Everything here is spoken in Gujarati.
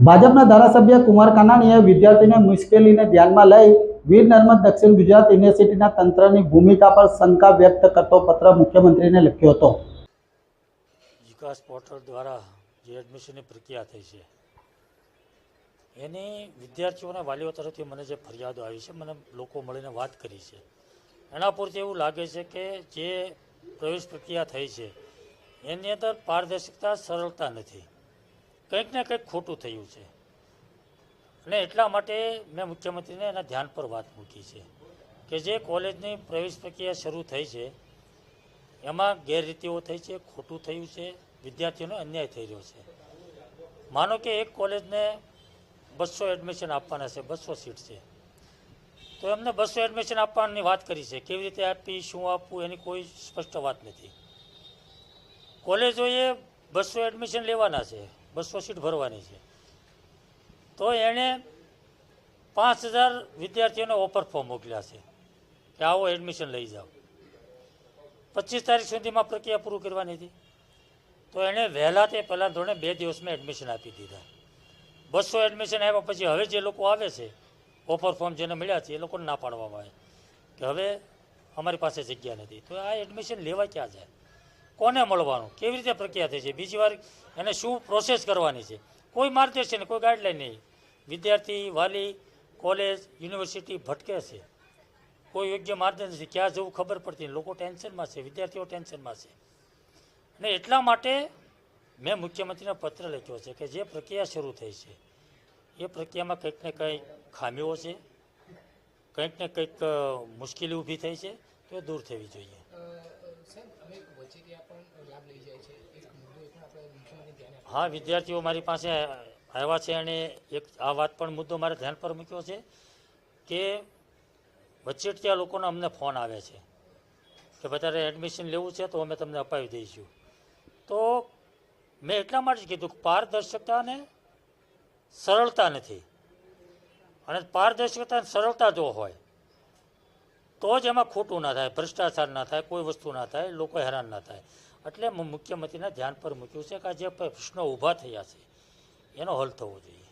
ભાજપના ધારાસભ્ય કુમાર કાનાણીએ વિદ્યાર્થીને મુશ્કેલીને ધ્યાનમાં લઈ વીર નર્મદ દક્ષિણ ગુજરાત યુનિવર્સિટીના તંત્રની ભૂમિકા પર શંકા વ્યક્ત કરતો પત્ર મુખ્યમંત્રીને લખ્યો હતો। વિકાસ પોર્ટલ દ્વારા જે એડમિશનની પ્રક્રિયા થઈ છે એની વિદ્યાર્થીઓના વાલીઓ તરફથી મને જે ફરિયાદો આવી છે, મને લોકો મળીને વાત કરી છે, એના પૂરથી એવું લાગે છે કે જે પ્રવેશ પ્રક્રિયા થઈ છે એની અંદર પારદર્શકતા, સરળતા નથી, કંઈક ને કંઈક ખોટું થયું છે અને એટલા માટે મેં મુખ્યમંત્રીને એના ધ્યાન પર વાત મૂકી છે કે જે કોલેજની પ્રવેશ પ્રક્રિયા શરૂ થઈ છે એમાં ગેરરીતિઓ થઈ છે, ખોટું થયું છે, વિદ્યાર્થીઓનો અન્યાય થઈ રહ્યો છે। માનો કે એક કોલેજને 200 એડમિશન આપવાના છે, 200 સીટ છે, તો એમને 200 એડમિશન આપવાની વાત કરી છે, કેવી રીતે આપી, શું આપવું, એની કોઈ સ્પષ્ટ વાત નથી। કોલેજોએ 200 એડમિશન લેવાના છે, 200 સીટ ભરવાની છે, તો એણે 5000 વિદ્યાર્થીઓને ઓફર ફોર્મ મોકલ્યા છે કે આવો એડમિશન લઈ જાઓ। 25 તારીખ સુધીમાં પ્રક્રિયા પૂરું કરવાની હતી, તો એણે વહેલા તે પહેલાં ધોરણે 2 દિવસમાં એડમિશન આપી દીધા। 200 એડમિશન આવ્યા પછી હવે જે લોકો આવે છે, ઓફર ફોર્મ જેને મળ્યા છે, એ લોકોને ના પાડવામાં આવે કે હવે અમારી પાસે જગ્યા નથી, તો આ એડમિશન લેવા ક્યાં જાય, કોને મળવાનું, કેવી રીતે પ્રક્રિયા થઈ છે, બીજી વાર એને શું પ્રોસેસ કરવાની છે, કોઈ માર્ગદર્શન, કોઈ ગાઈડલાઈન નહીં। વિદ્યાર્થી, વાલી, કોલેજ, યુનિવર્સિટી ભટકે છે, કોઈ યોગ્ય માર્ગદર્શન નથી, ક્યાં જવું ખબર પડતી નહીં, લોકો ટેન્શનમાં છે, વિદ્યાર્થીઓ ટેન્શનમાં છે। અને એટલા માટે મેં મુખ્યમંત્રીને પત્ર લખ્યો છે કે જે પ્રક્રિયા શરૂ થઈ છે એ પ્રક્રિયામાં કંઈક ને કંઈક ખામીઓ છે, કંઈક ને કંઈક મુશ્કેલી ઊભી થઈ છે, તો એ દૂર થવી જોઈએ। હા, વિદ્યાર્થીઓ મારી પાસે આવ્યા છે અને એક આ વાત પણ મુદ્દો મારે ધ્યાન પર મૂક્યો છે કે વચેટિયા લોકોનો અમને ફોન આવે છે કે વધારે એડમિશન લેવું છે તો અમે તમને અપાવી દઈશું। તો મેં એટલા માટે જ કીધું કે પારદર્શકતા અને સરળતા નથી, અને પારદર્શકતા અને સરળતા જો હોય તો જ એમાં ખોટું ના થાય, ભ્રષ્ટાચાર ના થાય, કોઈ વસ્તુ ના થાય, લોકો હેરાન ના થાય। એટલે મુખ્યમંત્રીના ધ્યાન પર મૂક્યું છે કે આ જે પ્રશ્નો ઊભા થયા છે એનો હલ થવો જોઈએ।